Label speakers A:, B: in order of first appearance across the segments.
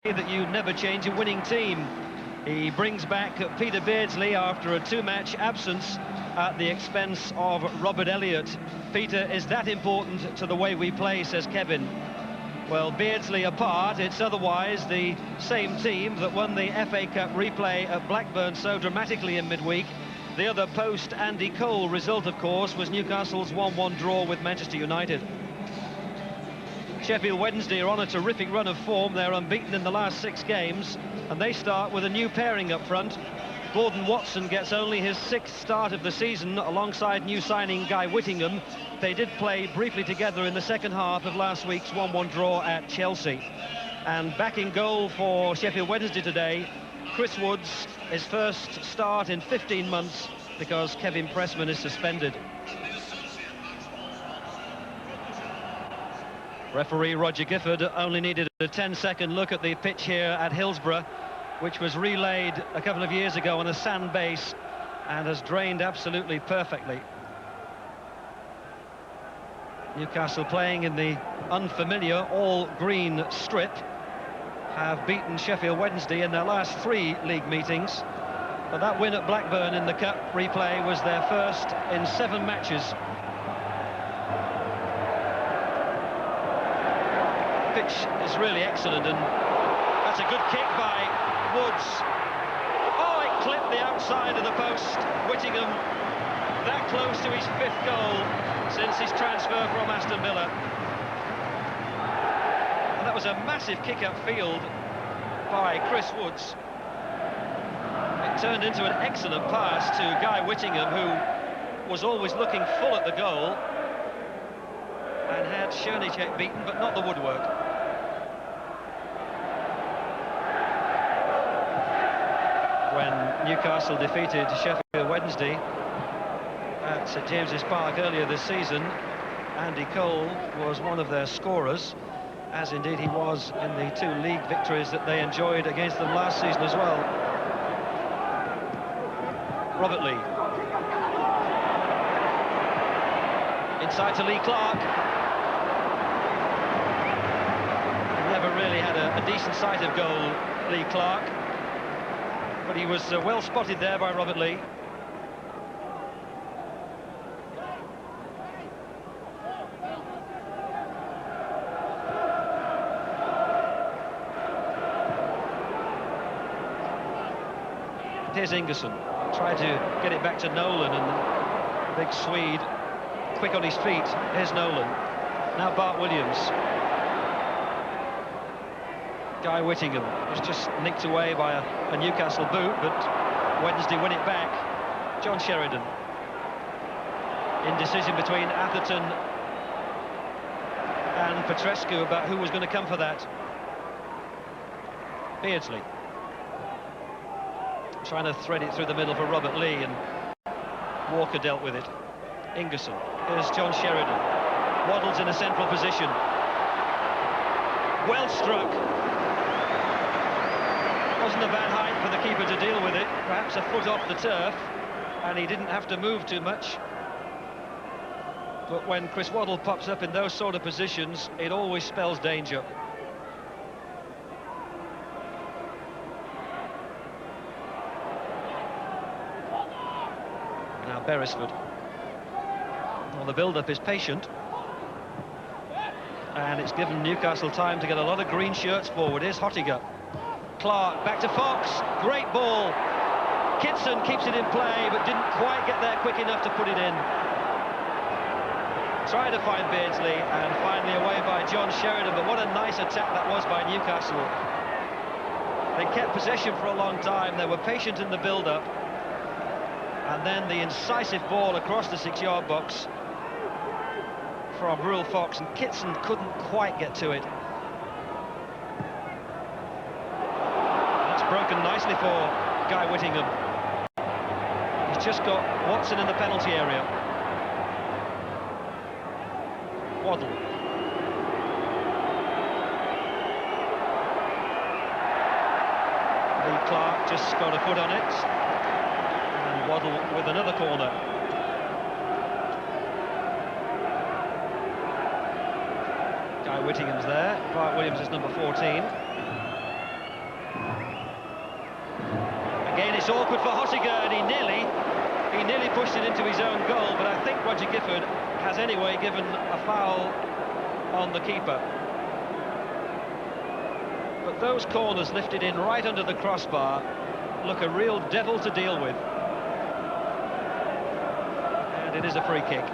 A: that you never change a winning team. He brings back Peter Beardsley after a two-match absence at the expense of Robert Elliott. Peter is that important to the way we play, says Kevin. Well, Beardsley apart, it's otherwise the same team that won the FA Cup replay at Blackburn so dramatically in midweek. The other post-Andy Cole result, of course, was Newcastle's 1-1 draw with Manchester United. Sheffield Wednesday are on a terrific run of form. They're unbeaten in the last 6 games, and they start with a new pairing up front. Gordon Watson gets only his 6th start of the season alongside new signing Guy Whittingham. They did play briefly together in the second half of last week's 1-1 draw at Chelsea. And back in goal for Sheffield Wednesday today, Chris Woods, his first start in 15 months because Kevin Pressman is suspended. Referee Roger Gifford only needed a 10-second look at the pitch here at Hillsborough, which was relayed a couple of years ago on a sand base and has drained absolutely perfectly. Newcastle, playing in the unfamiliar all-green strip, have beaten Sheffield Wednesday in their last 3 league meetings. But that win at Blackburn in the Cup replay was their first in 7 matches. Pitch is really excellent, and that's a good kick by Woods. Oh, it clipped the outside of the post. Whittingham that close to his 5th goal since his transfer from Aston Villa. And that was a massive kick upfield by Chris Woods. It turned into an excellent pass to Guy Whittingham, who was always looking full at the goal and had Chernicek beaten, but not the woodwork. When Newcastle defeated Sheffield Wednesday at St James's Park earlier this season, Andy Cole was one of their scorers, as indeed he was in the 2 league victories that they enjoyed against them last season as well. Robert Lee. Inside to Lee Clark. Never really had a decent sight of goal, Lee Clark. But he was well spotted there by Robert Lee. Here's Ingerson, tried to get it back to Nolan, and the big Swede quick on his feet. Here's Nolan. Now Bart Williams. Guy Whittingham was just nicked away by a Newcastle boot, but Wednesday win it back. John Sheridan. Indecision between Atherton and Petrescu about who was going to come for that. Beardsley. Trying to thread it through the middle for Robert Lee, and Walker dealt with it. Ingerson. Here's John Sheridan. Waddles in a central position. Well struck. Wasn't a bad height for the keeper to deal with it. Perhaps a foot off the turf, and he didn't have to move too much. But when Chris Waddle pops up in those sort of positions, it always spells danger. Now Beresford. Well, the build-up is patient, and it's given Newcastle time to get a lot of green shirts forward. Here's Hottiger. Clark, back to Fox, great ball. Kitson keeps it in play, but didn't quite get there quick enough to put it in. Tried to find Beardsley, and finally away by John Sheridan, but what a nice attack that was by Newcastle. They kept possession for a long time, they were patient in the build-up, and then the incisive ball across the 6-yard box from Ruel Fox, and Kitson couldn't quite get to it. Broken nicely for Guy Whittingham. He's just got Watson in the penalty area. Waddle. Lee Clark just got a foot on it. And Waddle with another corner. Guy Whittingham's there. Bart Williams is number 14. Again, it's awkward for Hottiger, and he nearly pushed it into his own goal, but I think Roger Gifford has anyway given a foul on the keeper. But those corners lifted in right under the crossbar look a real devil to deal with. And it is a free kick.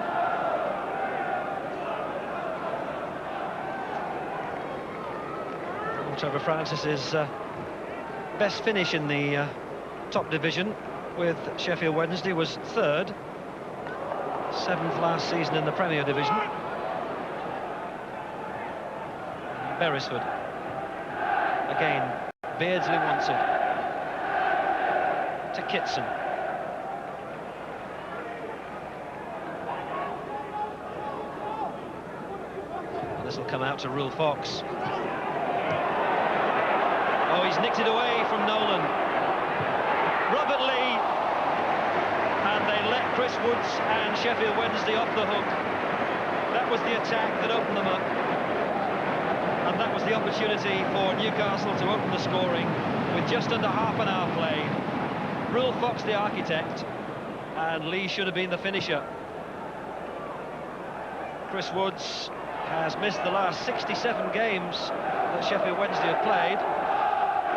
A: Trevor Francis's best finish in the top division with Sheffield Wednesday was third, 7th last season in the Premier Division. Beresford again. Beardsley wants it to Kitson. And this will come out to Rule Fox. Oh, he's nicked it away from Nolan. Robert Lee. And they let Chris Woods and Sheffield Wednesday off the hook. That was the attack that opened them up. And that was the opportunity for Newcastle to open the scoring with just under half an hour played. Rule Fox the architect, and Lee should have been the finisher. Chris Woods has missed the last 67 games that Sheffield Wednesday have played,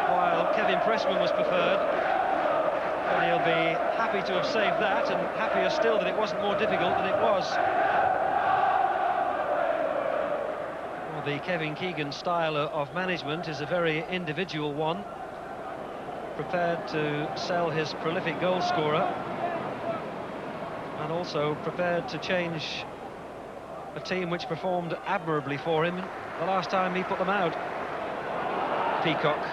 A: while Kevin Pressman was preferred. And he'll be happy to have saved that, and happier still that it wasn't more difficult than it was. Well, the Kevin Keegan style of management is a very individual one, prepared to sell his prolific goal scorer, and also prepared to change a team which performed admirably for him the last time he put them out. Peacock.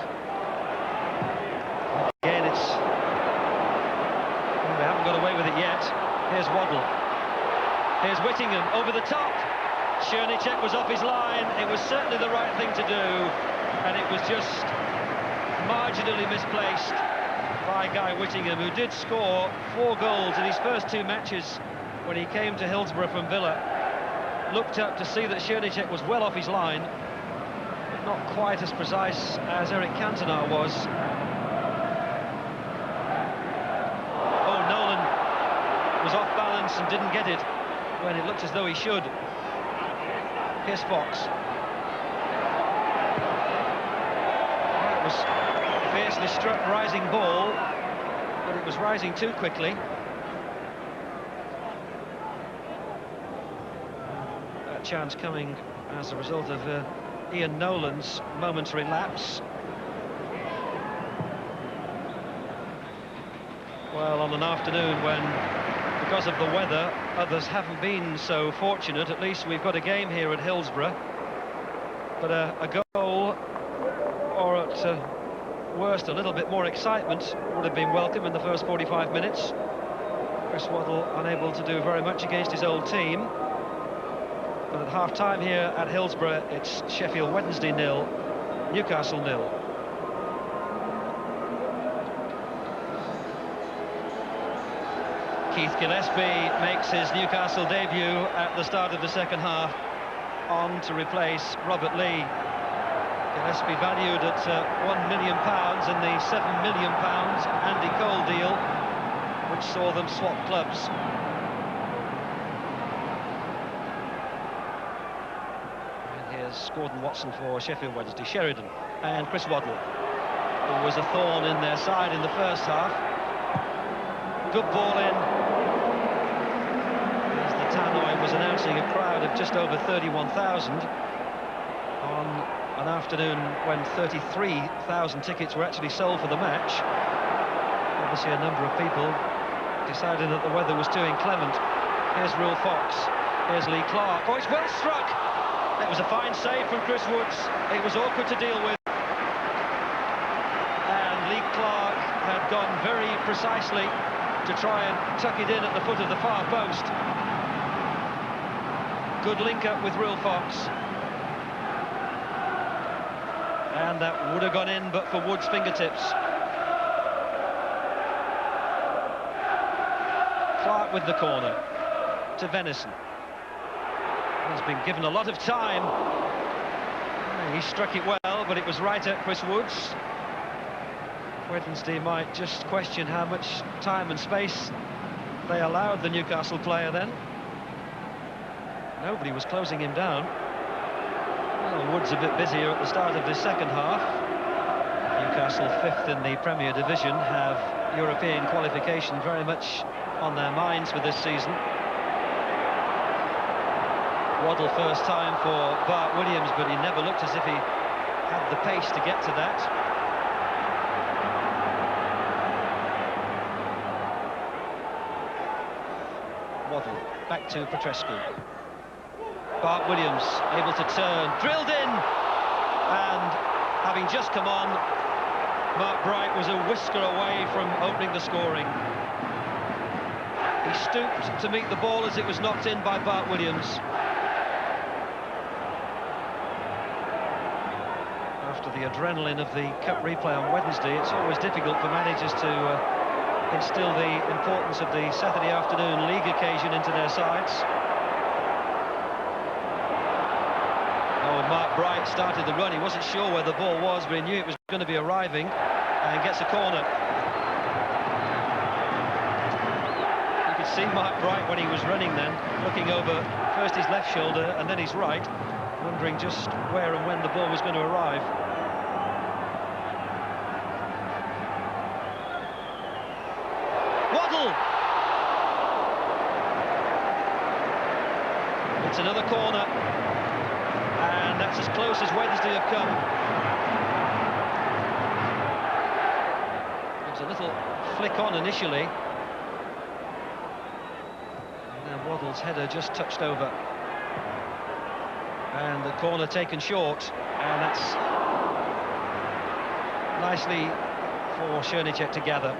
A: Again, they haven't got away with it yet. Here's Waddle. Here's Whittingham over the top. Chernychek was off his line. It was certainly the right thing to do, and it was just marginally misplaced by Guy Whittingham, who did score 4 goals in his first 2 matches when he came to Hillsborough from Villa. Looked up to see that Chernychek was well off his line, but not quite as precise as Eric Cantona was. Oh, Nolan was off balance and didn't get it when it looked as though he should. Here's Fox. That was fiercely struck rising ball, but it was rising too quickly. That chance coming as a result of Ian Nolan's momentary lapse. Well, on an afternoon when, because of the weather, others haven't been so fortunate, at least we've got a game here at Hillsborough. But a goal, or at worst a little bit more excitement, would have been welcome in the first 45 minutes. Chris Waddle unable to do very much against his old team. But at half-time here at Hillsborough, it's Sheffield Wednesday 0, Newcastle 0. Keith Gillespie makes his Newcastle debut at the start of the second half, on to replace Robert Lee. Gillespie valued at £1 million in the £7 million Andy Cole deal, which saw them swap clubs. And here's Gordon Watson for Sheffield Wednesday. Sheridan and Chris Waddle, who was a thorn in their side in the first half. Good ball in. As the tannoy was announcing a crowd of just over 31,000 on an afternoon when 33,000 tickets were actually sold for the match. Obviously a number of people decided that the weather was too inclement. Here's Rule Fox. Here's Lee Clark. Oh, it's well struck! It was a fine save from Chris Woods. It was awkward to deal with. And Lee Clark had gone very precisely to try and tuck it in at the foot of the far post. Good link up with Rule Fox. And that would have gone in but for Woods' fingertips. Clark with the corner to Venison. He's been given a lot of time. He struck it well, but it was right at Chris Woods. Wednesday might just question how much time and space they allowed the Newcastle player then. Nobody was closing him down. Well, Wood's a bit busier at the start of the second half. Newcastle, 5th in the Premier Division, have European qualification very much on their minds for this season. Waddle first time for Bart Williams, but he never looked as if he had the pace to get to that. Waddle, back to Petrescu. Bart Williams able to turn, drilled in, and having just come on, Mark Bright was a whisker away from opening the scoring. He stooped to meet the ball as it was knocked in by Bart Williams. After the adrenaline of the Cup replay on Wednesday, it's always difficult for managers to instill the importance of the Saturday afternoon league occasion into their sides. Oh, Mark Bright started the run. He wasn't sure where the ball was, but he knew it was going to be arriving, and gets a corner. You could see Mark Bright when he was running then, looking over first his left shoulder and then his right, wondering just where and when the ball was going to arrive. Waddle! It's another corner, and that's as close as Wednesday have come. It was a little flick on initially, and then Waddle's header just touched over, and the corner taken short, and that's nicely for Chernicek to gather.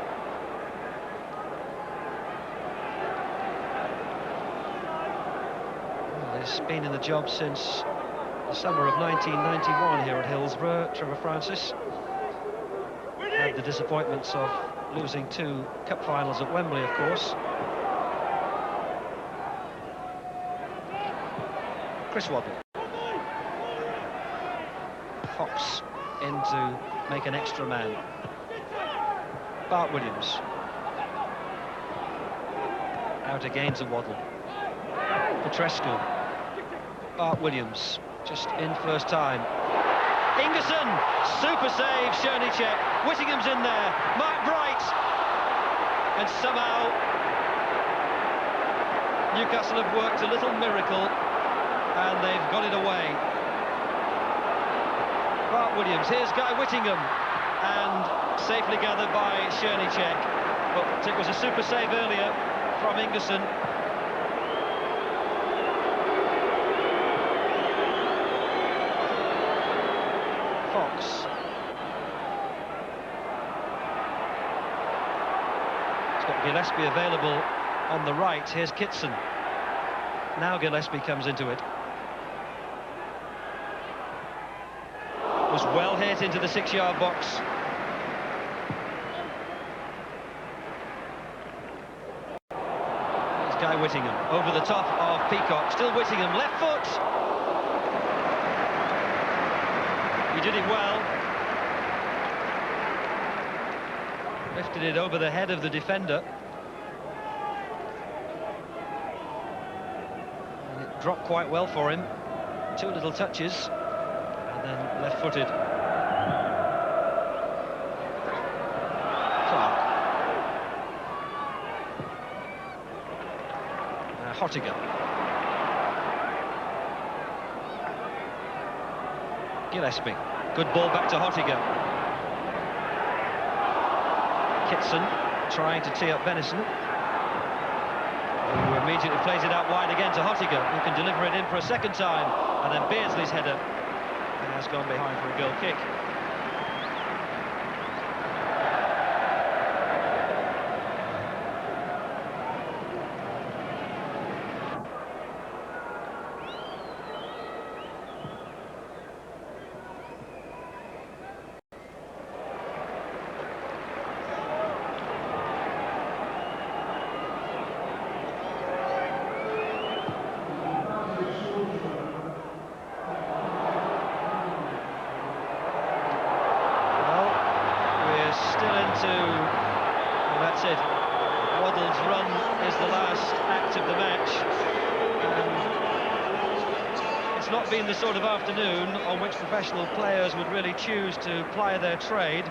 A: He's been in the job since the summer of 1991 here at Hillsborough. Trevor Francis had the disappointments of losing 2 cup finals at Wembley, of course. Chris Waddle. Fox in to make an extra man. Bart Williams. Out again to Waddle. Petrescu. Bart Williams, just in first time. Ingerson, super save, Chernicek. Whittingham's in there, Mark Bright. And somehow Newcastle have worked a little miracle, and they've got it away. Bart Williams, here's Guy Whittingham, and safely gathered by Chernicek. But it was a super save earlier from Ingerson. Fox. He's got Gillespie available on the right. Here's Kitson. Now Gillespie comes into it. Was well hit into the 6-yard box. Here's Guy Whittingham over the top of Peacock. Still Whittingham, left foot. He did it well. Lifted it over the head of the defender. And it dropped quite well for him. 2 little touches, and then left-footed. Clark. Hottiger. Gillespie. Good ball back to Hottiger. Kitson trying to tee up Benison, who immediately plays it out wide again to Hottiger, who can deliver it in for a second time, and then Beardsley's header has gone behind for a goal kick. still into, well, that's it. Waddle's run is the last act of the match. And it's not been the sort of afternoon on which professional players would really choose to ply their trade.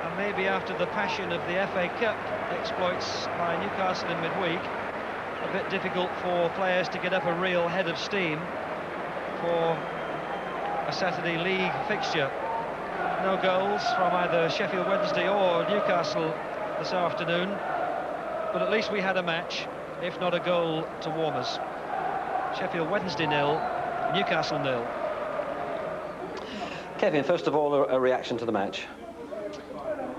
A: And maybe after the passion of the FA Cup exploits by Newcastle in midweek, a bit difficult for players to get up a real head of steam for a Saturday league fixture. No goals from either Sheffield Wednesday or Newcastle this afternoon, but at least we had a match, if not a goal to warm us. Sheffield Wednesday 0, Newcastle 0.
B: Kevin, first of all, a reaction to the match.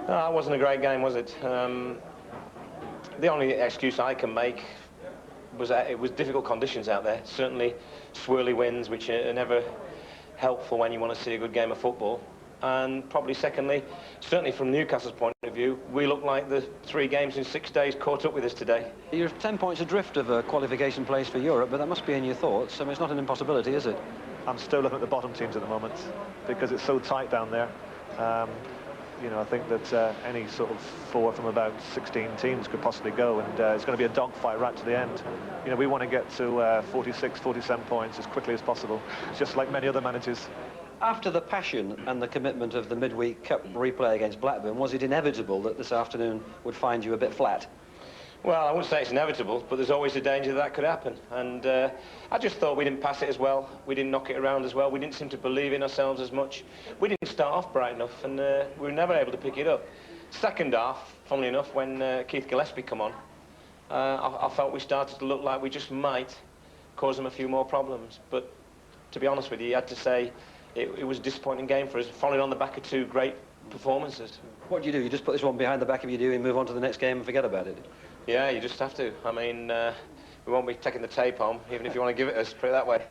C: No, it wasn't a great game, was it? The only excuse I can make was that it was difficult conditions out there. Certainly swirly winds, which are never helpful when you want to see a good game of football. And probably secondly, certainly from Newcastle's point of view, we look like the 3 games in 6 days caught up with us today.
B: You're 10 points adrift of a qualification place for Europe, but that must be in your thoughts. I mean, it's not an impossibility, is it?
D: I'm still looking at the bottom teams at the moment because it's so tight down there. You know, I think that any sort of 4 from about 16 teams could possibly go, and it's going to be a dogfight right to the end. You know, we want to get to 46, 47 points as quickly as possible, just like many other managers.
B: After the passion and the commitment of the midweek cup replay against Blackburn, was it inevitable that this afternoon would find you a bit flat?
C: Well, I wouldn't say it's inevitable, but there's always a danger that could happen. And I just thought we didn't pass it as well. We didn't knock it around as well. We didn't seem to believe in ourselves as much. We didn't start off bright enough, and we were never able to pick it up. Second half, funnily enough, when Keith Gillespie come on, I felt we started to look like we just might cause them a few more problems. But to be honest with you, you had to say it was a disappointing game for us, following on the back of 2 great performances.
B: What do? You just put this one behind the back of you and move on to the next game and forget about it?
C: Yeah, you just have to. I mean, we won't be taking the tape home, even if you want to give it us, put it that way.